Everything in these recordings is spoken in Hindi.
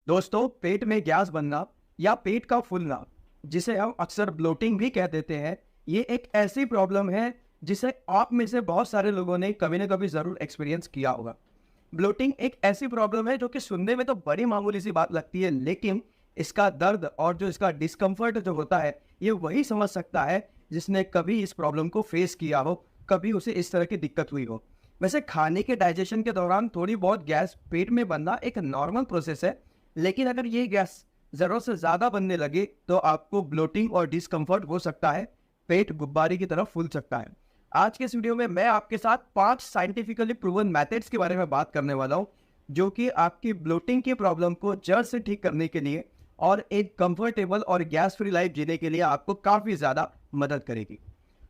दोस्तों, पेट में गैस बनना या पेट का फूलना, जिसे हम अक्सर ब्लोटिंग भी कह देते हैं, ये एक ऐसी प्रॉब्लम है जिसे आप में से बहुत सारे लोगों ने कभी ना कभी ज़रूर एक्सपीरियंस किया होगा। ब्लोटिंग एक ऐसी प्रॉब्लम है जो कि सुनने में तो बड़ी मामूली सी बात लगती है, लेकिन इसका दर्द और जो इसका डिस्कम्फर्ट जो होता है, ये वही समझ सकता है जिसने कभी इस प्रॉब्लम को फेस किया हो, कभी उसे इस तरह की दिक्कत हुई हो। वैसे खाने के डाइजेशन के दौरान थोड़ी बहुत गैस पेट में बनना एक नॉर्मल प्रोसेस है, लेकिन अगर ये गैस ज़रूरत से ज़्यादा बनने लगे तो आपको ब्लोटिंग और डिस्कम्फर्ट हो सकता है, पेट गुब्बारे की तरफ फूल सकता है। आज के इस वीडियो में मैं आपके साथ 5 साइंटिफिकली प्रूवन मेथड्स के बारे में बात करने वाला हूं, जो कि आपकी ब्लोटिंग की प्रॉब्लम को जड़ से ठीक करने के लिए और एक कंफर्टेबल और गैस फ्री लाइफ जीने के लिए आपको काफ़ी ज़्यादा मदद करेगी।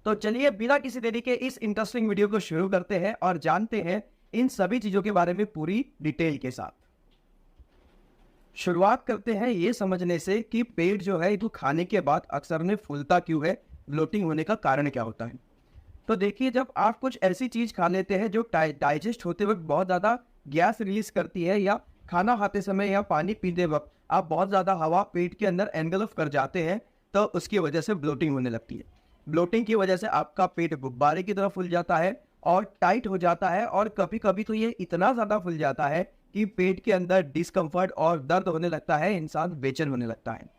तो चलिए बिना किसी देरी के इस इंटरेस्टिंग वीडियो को शुरू करते हैं और जानते हैं इन सभी चीज़ों के बारे में पूरी डिटेल के साथ। शुरुआत करते हैं ये समझने से कि पेट जो है, तो खाने के बाद अक्सर में फूलता क्यों है, ब्लोटिंग होने का कारण क्या होता है। तो देखिए, जब आप कुछ ऐसी चीज खा लेते हैं जो डाइजेस्ट होते वक्त बहुत ज्यादा गैस रिलीज करती है, या खाना खाते समय या पानी पीते वक्त आप बहुत ज्यादा हवा पेट के अंदर एनगल्फ कर जाते हैं, तो उसकी वजह से ब्लोटिंग होने लगती है। ब्लोटिंग की वजह से आपका पेट गुब्बारे की तरह फूल जाता है और टाइट हो जाता है, और कभी कभी तो ये इतना ज्यादा फूल जाता है कि पेट के अंदर डिस्कम्फर्ट और दर्द होने लगता है, इंसान बेचैन होने लगता है।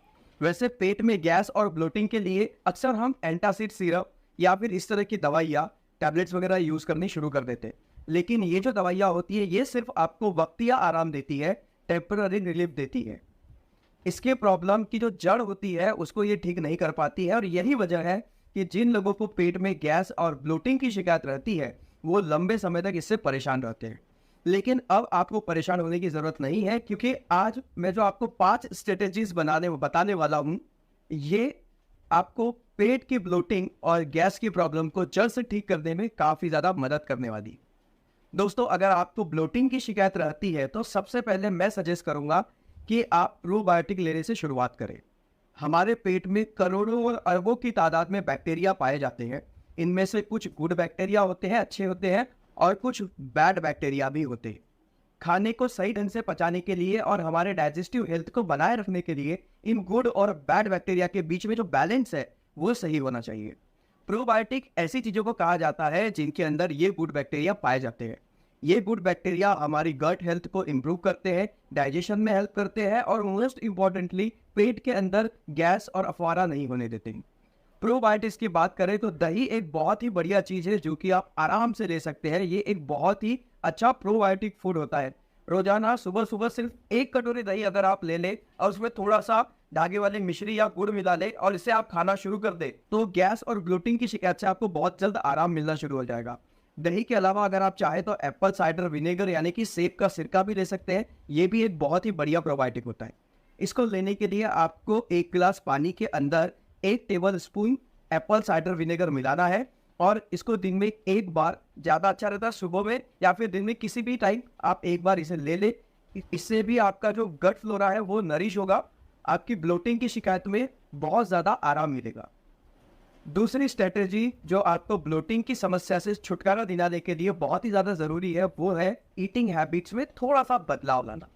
वैसे पेट में गैस और ब्लोटिंग के लिए अक्सर हम एंटासिड सिरप या फिर इस तरह की दवाइयाँ, टैबलेट्स वगैरह यूज़ करनी शुरू कर देते हैं। लेकिन ये जो दवाइयाँ होती है, ये सिर्फ आपको वक्तिया आराम देती है, टेम्पररी रिलीफ देती है। इसके प्रॉब्लम की जो जड़ होती है उसको ये ठीक नहीं कर पाती है, और यही वजह है कि जिन लोगों को पेट में गैस और ब्लोटिंग की शिकायत रहती है, वो लंबे समय तक इससे परेशान रहते हैं। लेकिन अब आपको परेशान होने की ज़रूरत नहीं है, क्योंकि आज मैं जो आपको 5 स्ट्रेटेजीज बताने वाला हूँ, ये आपको पेट की ब्लोटिंग और गैस की प्रॉब्लम को जड़ से ठीक करने में काफ़ी ज़्यादा मदद करने वाली है। दोस्तों, अगर आपको ब्लोटिंग की शिकायत रहती है तो सबसे पहले मैं सजेस्ट करूंगा कि आप प्रोबायोटिक लेने से शुरुआत करें। हमारे पेट में करोड़ों और अरबों की तादाद में बैक्टीरिया पाए जाते हैं। इनमें से कुछ गुड बैक्टीरिया होते हैं, अच्छे होते हैं, और कुछ बैड बैक्टीरिया भी होते हैं। खाने को सही ढंग से पचाने के लिए और हमारे डाइजेस्टिव हेल्थ को बनाए रखने के लिए इन गुड और बैड बैक्टीरिया के बीच में जो बैलेंस है वो सही होना चाहिए। प्रोबायोटिक ऐसी चीज़ों को कहा जाता है जिनके अंदर ये गुड बैक्टीरिया पाए जाते हैं। ये गुड बैक्टीरिया हमारी गट हेल्थ को इम्प्रूव करते हैं, डाइजेशन में हेल्प करते हैं, और मोस्ट इम्पॉर्टेंटली पेट के अंदर गैस और अफवारा नहीं होने देते हैं। प्रोबायोटिक्स की बात करें तो दही एक बहुत ही बढ़िया चीज़ है जो कि आप आराम से ले सकते हैं। ये एक बहुत ही अच्छा प्रोबायोटिक फूड होता है। रोजाना सुबह सुबह सिर्फ 1 कटोरी दही अगर आप ले लें और उसमें थोड़ा सा धागे वाली मिश्री या गुड़ मिला लें और इसे आप खाना शुरू कर दें, तो गैस और ब्लोटिंग की शिकायत से आपको बहुत जल्द आराम मिलना शुरू हो जाएगा। दही के अलावा अगर आप चाहें तो एप्पल साइडर विनेगर यानी कि सेब का सिरका भी ले सकते हैं। ये भी एक बहुत ही बढ़िया प्रोबायोटिक होता है। इसको लेने के लिए आपको 1 गिलास पानी के अंदर 1 table spoon Apple cider vinegar मिलाना है, और इसको दिन में 1 बार, ज़्यादा अच्छा रहता है सुबह में या फिर दिन में किसी भी टाइम आप 1 बार इसे ले लें। इससे भी आपका जो गट फ्लोरा है वो नरिश होगा, आपकी ब्लोटिंग की शिकायत में बहुत ज़्यादा आराम मिलेगा। दूसरी स्ट्रेटेजी जो आपको ब्लोटिंग की समस्या से छुटकारा दिलाने के लिए बहुत ही ज़्यादा ज़रूरी है, वो है ईटिंग हैबिट्स में थोड़ा सा बदलाव लाना।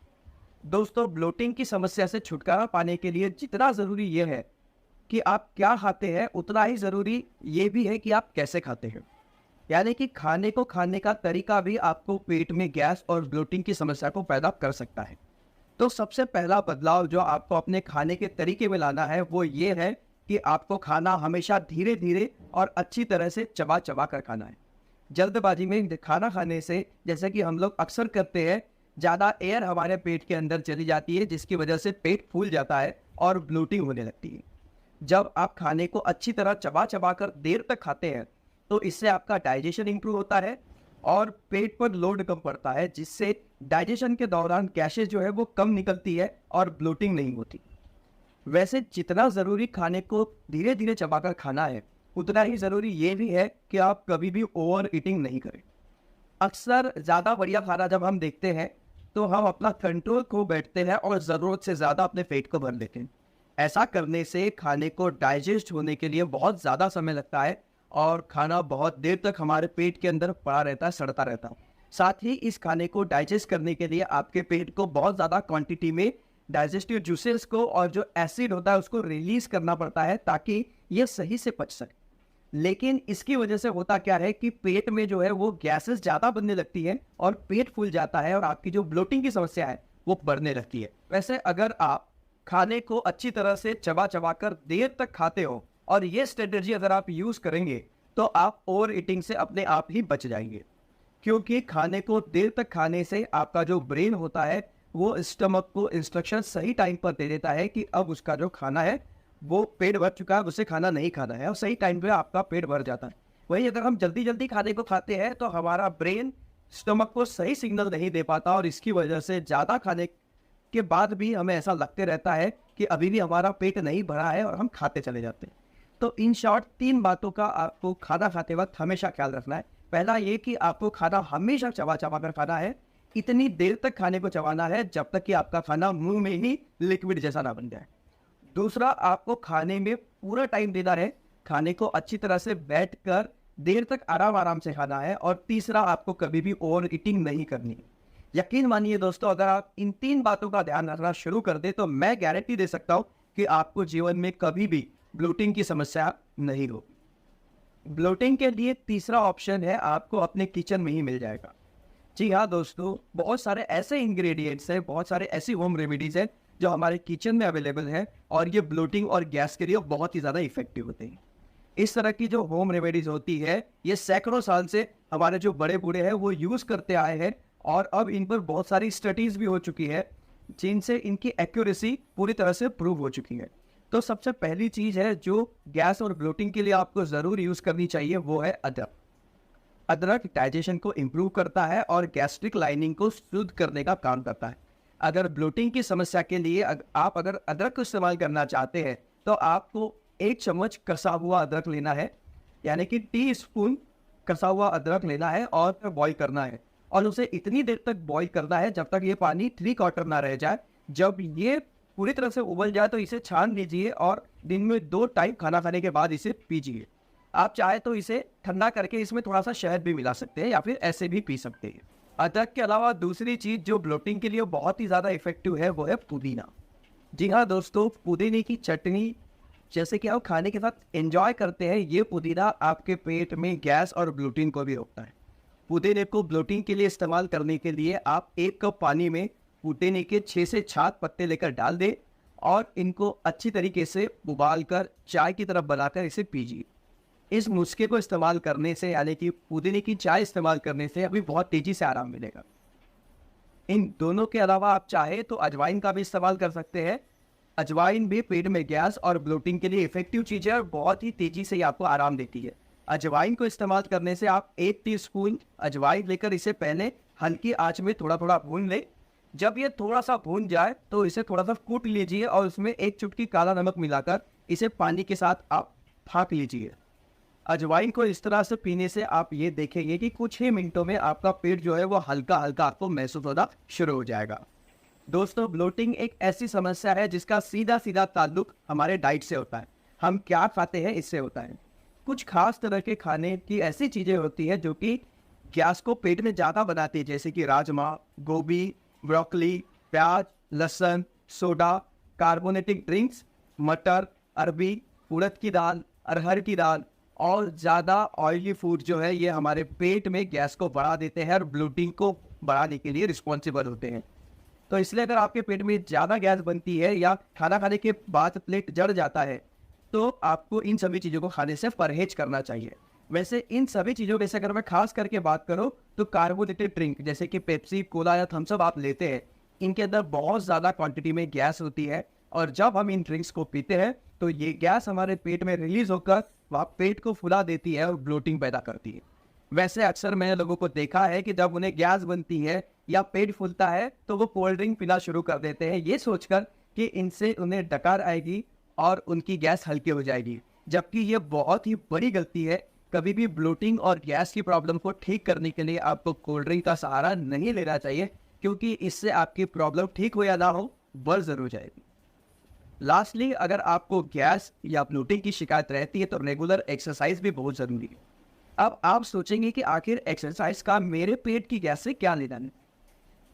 दोस्तों, ब्लोटिंग की समस्या से छुटकारा पाने के लिए जितना ज़रूरी ये है कि आप क्या खाते हैं, उतना ही ज़रूरी ये भी है कि आप कैसे खाते हैं। यानी कि खाने को खाने का तरीका भी आपको पेट में गैस और ब्लोटिंग की समस्या को पैदा कर सकता है। तो सबसे पहला बदलाव जो आपको अपने खाने के तरीके में लाना है वो ये है कि आपको खाना हमेशा धीरे धीरे और अच्छी तरह से चबा चबा कर खाना है। जल्दबाजी में खाना खाने से, जैसे कि हम लोग अक्सर करते हैं, ज़्यादा एयर हमारे पेट के अंदर चली जाती है, जिसकी वजह से पेट फूल जाता है और ब्लोटिंग होने लगती है। जब आप खाने को अच्छी तरह चबा चबा कर देर तक खाते हैं, तो इससे आपका डाइजेशन इंप्रूव होता है और पेट पर लोड कम पड़ता है, जिससे डाइजेशन के दौरान गैसेज जो है वो कम निकलती है और ब्लोटिंग नहीं होती। वैसे जितना ज़रूरी खाने को धीरे धीरे चबाकर खाना है, उतना ही ज़रूरी ये भी है कि आप कभी भी ओवर ईटिंग नहीं करें। अक्सर ज़्यादा बढ़िया खाना जब हम देखते हैं तो हम अपना कंट्रोल खो बैठते हैं और ज़रूरत से ज़्यादा अपने पेट को भर लेते हैं। ऐसा करने से खाने को डाइजेस्ट होने के लिए बहुत ज़्यादा समय लगता है और खाना बहुत देर तक हमारे पेट के अंदर पड़ा रहता है, सड़ता रहता है। साथ ही इस खाने को डाइजेस्ट करने के लिए आपके पेट को बहुत ज़्यादा क्वांटिटी में डाइजेस्टिव जूसेस को और जो एसिड होता है उसको रिलीज करना पड़ता है ताकि ये सही से पच सके। लेकिन इसकी वजह से होता क्या है कि पेट में जो है वो गैसेस ज़्यादा बनने लगती है और पेट फूल जाता है और आपकी जो ब्लोटिंग की समस्या है वो बढ़ने लगती है। वैसे अगर आप खाने को अच्छी तरह से चबा चबा कर देर तक खाते हो और ये स्ट्रेटेजी अगर आप यूज़ करेंगे तो आप ओवर ईटिंग से अपने आप ही बच जाएंगे, क्योंकि खाने को देर तक खाने से आपका जो ब्रेन होता है वो स्टमक को इंस्ट्रक्शन सही टाइम पर दे देता है कि अब उसका जो खाना है वो पेट भर चुका है, उसे खाना नहीं खाना है, और सही टाइम पे आपका पेट भर जाता है। वहीं अगर हम जल्दी जल्दी खाने को खाते हैं तो हमारा ब्रेन स्टमक को सही सिग्नल नहीं दे पाता और इसकी वजह से ज़्यादा खाने के बाद भी हमें ऐसा लगते रहता है कि अभी भी हमारा पेट नहीं भरा है और हम खाते चले जाते हैं। तो इन शॉर्ट 3 बातों का आपको खाना खाते वक्त हमेशा ख्याल रखना है। पहला ये कि आपको खाना हमेशा चबा चबा कर खाना है, इतनी देर तक खाने को चबाना है जब तक कि आपका खाना मुंह में ही लिक्विड जैसा ना बन जाए। दूसरा, आपको खाने में पूरा टाइम देना है, खाने को अच्छी तरह से बैठकर देर तक आराम आराम से खाना है। और तीसरा, आपको कभी भी ओवर ईटिंग नहीं करनी। यकीन मानिए दोस्तों, अगर आप इन 3 बातों का ध्यान रखना शुरू कर दे तो मैं गारंटी दे सकता हूँ कि आपको जीवन में कभी भी ब्लोटिंग की समस्या नहीं होगी। ब्लोटिंग के लिए तीसरा ऑप्शन है, आपको अपने किचन में ही मिल जाएगा। जी हाँ दोस्तों, बहुत सारे ऐसे इंग्रेडिएंट्स हैं, बहुत सारे ऐसी होम रेमेडीज हैं जो हमारे किचन में अवेलेबल है और ये ब्लोटिंग और गैस के लिए बहुत ही ज़्यादा इफेक्टिव होते हैं। इस तरह की जो होम रेमेडीज होती है ये सैकड़ों साल से हमारे जो बड़े बूढ़े हैं वो यूज़ करते आए हैं और अब इन पर बहुत सारी स्टडीज़ भी हो चुकी है जिनसे इनकी एक्यूरेसी पूरी तरह से प्रूव हो चुकी है। तो सबसे पहली चीज़ है जो गैस और ब्लोटिंग के लिए आपको ज़रूर यूज़ करनी चाहिए वो है अदरक। अदरक डाइजेशन को इम्प्रूव करता है और गैस्ट्रिक लाइनिंग को शुद्ध करने का काम करता है। अगर ब्लोटिंग की समस्या के लिए आप अगर अदरक को इस्तेमाल करना चाहते हैं तो आपको 1 चम्मच कसा हुआ अदरक लेना है, यानी कि टीस्पून कसा हुआ अदरक लेना है और बॉईल करना है और उसे इतनी देर तक बॉईल करना है जब तक ये पानी 3/4 ना रह जाए। जब ये पूरी तरह से उबल जाए तो इसे छान लीजिए और दिन में 2 टाइम खाना खाने के बाद इसे पीजिए। आप चाहे तो इसे ठंडा करके इसमें थोड़ा सा शहद भी मिला सकते हैं या फिर ऐसे भी पी सकते हैं। अदरक के अलावा दूसरी चीज़ जो ब्लोटिंग के लिए बहुत ही ज़्यादा इफेक्टिव है वो है पुदीना। जी हाँ दोस्तों, पुदीने की चटनी जैसे कि आप खाने के साथ एंजॉय करते हैं, ये पुदीना आपके पेट में गैस और ब्लोटिंग को भी रोकता है। पुदीने को ब्लोटिंग के लिए इस्तेमाल करने के लिए आप 1 कप पानी में पुदीने के 6 से 7 पत्ते लेकर डाल दें और इनको अच्छी तरीके से उबालकर चाय की तरफ बनाकर इसे पीजिए। इस नुस्खे को इस्तेमाल करने से, यानी कि पुदीने की चाय इस्तेमाल करने से अभी बहुत तेज़ी से आराम मिलेगा। इन दोनों के अलावा आप चाहे तो अजवाइन का भी इस्तेमाल कर सकते हैं। अजवाइन भी पेट में गैस और ब्लोटिंग के लिए इफेक्टिव चीज़ है और बहुत ही तेज़ी से आपको आराम देती है। अजवाइन को इस्तेमाल करने से आप 1 टीस्पून अजवाइन लेकर इसे पहले हल्की आंच में थोड़ा थोड़ा भून लें। जब ये थोड़ा सा भून जाए तो इसे थोड़ा सा कूट लीजिए और उसमें 1 चुटकी काला नमक मिलाकर इसे पानी के साथ आप फाँक लीजिए। अजवाइन को इस तरह से पीने से आप ये देखेंगे कि कुछ ही मिनटों में आपका पेट जो है वो हल्का हल्का आपको महसूस होना शुरू हो जाएगा। दोस्तों, ब्लोटिंग एक ऐसी समस्या है जिसका सीधा सीधा ताल्लुक हमारे डाइट से होता है। हम क्या खाते हैं इससे होता है। कुछ खास तरह के खाने की ऐसी चीज़ें होती हैं जो कि गैस को पेट में ज़्यादा बनाती है, जैसे कि राजमा, गोभी, ब्रोकली, प्याज, लहसुन, सोडा, कार्बोनेटिक ड्रिंक्स, मटर, अरबी, उड़द की दाल, अरहर की दाल और ज़्यादा ऑयली फूड जो है ये हमारे पेट में गैस को बढ़ा देते हैं और ब्लोटिंग को बढ़ाने के लिए रिस्पॉन्सिबल होते हैं। तो इसलिए अगर आपके पेट में ज़्यादा गैस बनती है या खाना खाने के बाद पेट जड़ जाता है तो आपको इन सभी चीज़ों को खाने से परहेज करना चाहिए। वैसे इन सभी चीज़ों में से अगर मैं खास करके बात करूँ तो कार्बोनेटेड ड्रिंक जैसे कि पेप्सी, कोला या थम्स अप आप लेते हैं, इनके अंदर बहुत ज़्यादा क्वांटिटी में गैस होती है और जब हम इन ड्रिंक्स को पीते हैं तो ये गैस हमारे पेट में रिलीज होकर वह पेट को फुला देती है और ब्लोटिंग पैदा करती है। वैसे अक्सर मैंने लोगों को देखा है कि जब उन्हें गैस बनती है या पेट फूलता है तो वो कोल्ड ड्रिंक पीना शुरू कर देते हैं, ये सोचकर कि इनसे उन्हें डकार आएगी और उनकी गैस हल्की हो जाएगी, जबकि ये बहुत ही बड़ी गलती है। कभी भी ब्लोटिंग और गैस की प्रॉब्लम को ठीक करने के लिए आपको कोल्ड ड्रिंक का सहारा नहीं लेना चाहिए, क्योंकि इससे आपकी प्रॉब्लम ठीक हो या ना हो बढ़ जरूर जाएगी। लास्टली, अगर आपको गैस या ब्लोटिंग की शिकायत रहती है तो रेगुलर एक्सरसाइज भी बहुत ज़रूरी है। अब आप सोचेंगे कि आखिर एक्सरसाइज का मेरे पेट की गैस से क्या लेना है।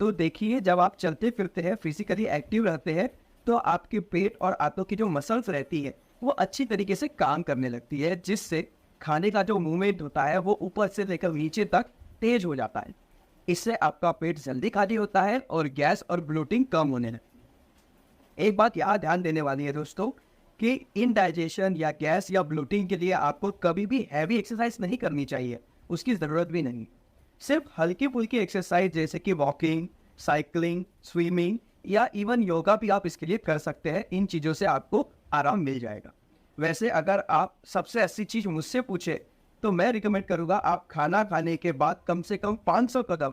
तो देखिए, जब आप चलते फिरते हैं, फिजिकली एक्टिव रहते हैं, तो आपके पेट और आंतों की जो मसल्स रहती है वो अच्छी तरीके से काम करने लगती है, जिससे खाने का जो मूवमेंट होता है वो ऊपर से लेकर नीचे तक तेज हो जाता है। इससे आपका पेट जल्दी खाली होता है और गैस और ब्लोटिंग कम होने लगती है। एक बात यहाँ ध्यान देने वाली है दोस्तों, कि इनडाइजेशन या गैस या ब्लोटिंग के लिए आपको कभी भी हैवी एक्सरसाइज नहीं करनी चाहिए, उसकी ज़रूरत भी नहीं। सिर्फ हल्की फुल्की एक्सरसाइज जैसे कि वॉकिंग, साइकिलिंग, स्विमिंग या इवन योगा भी आप इसके लिए कर सकते हैं। इन चीज़ों से आपको आराम मिल जाएगा। वैसे अगर आप सबसे अच्छी चीज़ मुझसे पूछे तो मैं रिकमेंड करूँगा आप खाना खाने के बाद कम से कम 500 कदम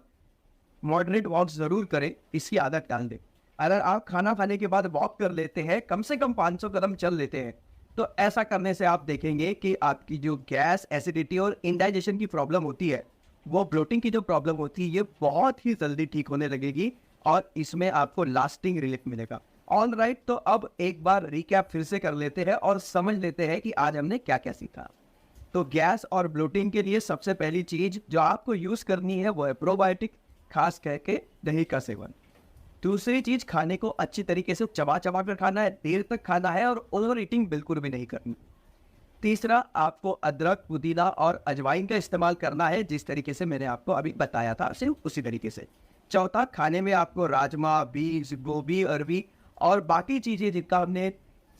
मॉडरेट वॉक ज़रूर करें, इसकी आदत डाल दें। अगर आप खाना खाने के बाद वॉक कर लेते हैं, कम से कम 500 कदम चल लेते हैं, तो ऐसा करने से आप देखेंगे कि आपकी जो गैस, एसिडिटी और इंडाइजेशन की प्रॉब्लम होती है, वो ब्लोटिंग की जो प्रॉब्लम होती है, ये बहुत ही जल्दी ठीक होने लगेगी और इसमें आपको लास्टिंग रिलीफ मिलेगा। ऑल राइट, तो अब एक बार रिकैप फिर से कर लेते हैं और समझ लेते हैं कि आज हमने क्या क्या सीखा। तो गैस और ब्लोटिंग के लिए सबसे पहली चीज जो आपको यूज करनी है वो है प्रोबायोटिक, खास करके दही का सेवन। दूसरी चीज, खाने को अच्छी तरीके से चबा चबा कर खाना है, देर तक खाना है और ओवर ईटिंग बिल्कुल भी नहीं करनी। तीसरा, आपको अदरक, पुदीना और अजवाइन का इस्तेमाल करना है, जिस तरीके से मैंने आपको अभी बताया था, सिर्फ उसी तरीके से। चौथा, खाने में आपको राजमा, बीज, गोभी, अरबी और बाकी चीज़ें जिनका हमने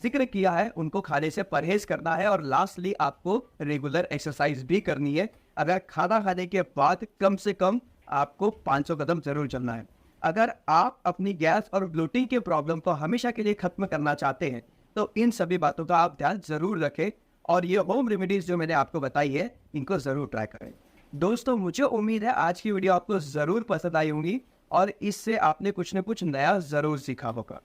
जिक्र किया है उनको खाने से परहेज करना है। और लास्टली, आपको रेगुलर एक्सरसाइज भी करनी है। अगर खाना खाने के बाद कम से कम आपको 500 कदम जरूर चलना है। अगर आप अपनी गैस और ब्लोटिंग के प्रॉब्लम को हमेशा के लिए खत्म करना चाहते हैं तो इन सभी बातों का आप ध्यान जरूर रखें और ये होम रेमेडीज जो मैंने आपको बताई है इनको जरूर ट्राई करें। दोस्तों, मुझे उम्मीद है आज की वीडियो आपको जरूर पसंद आई होगी और इससे आपने कुछ न कुछ नया जरूर सीखा होगा।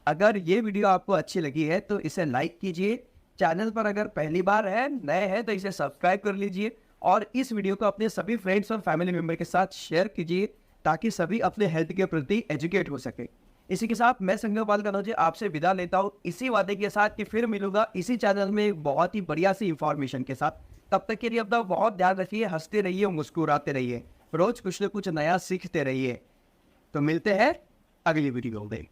अगर ये वीडियो आपको अच्छी लगी है तो इसे लाइक कीजिए। चैनल पर अगर पहली बार है, नए हैं, तो इसे सब्सक्राइब कर लीजिए और इस वीडियो को अपने सभी फ्रेंड्स और फैमिली मेंबर के साथ शेयर कीजिए ताकि सभी अपने हेल्थ के प्रति एजुकेट हो सके। इसी के साथ मैं संगपाल कनौजे आपसे विदा लेता हूँ, इसी वादे के साथ कि फिर मिलूंगा इसी चैनल में एक बहुत ही बढ़िया सी इंफॉर्मेशन के साथ। तब तक के लिए अपना बहुत ध्यान रखिए, हंसते रहिए, मुस्कुराते रहिए, रोज कुछ न कुछ नया सीखते रहिए। तो मिलते हैं अगली वीडियो में।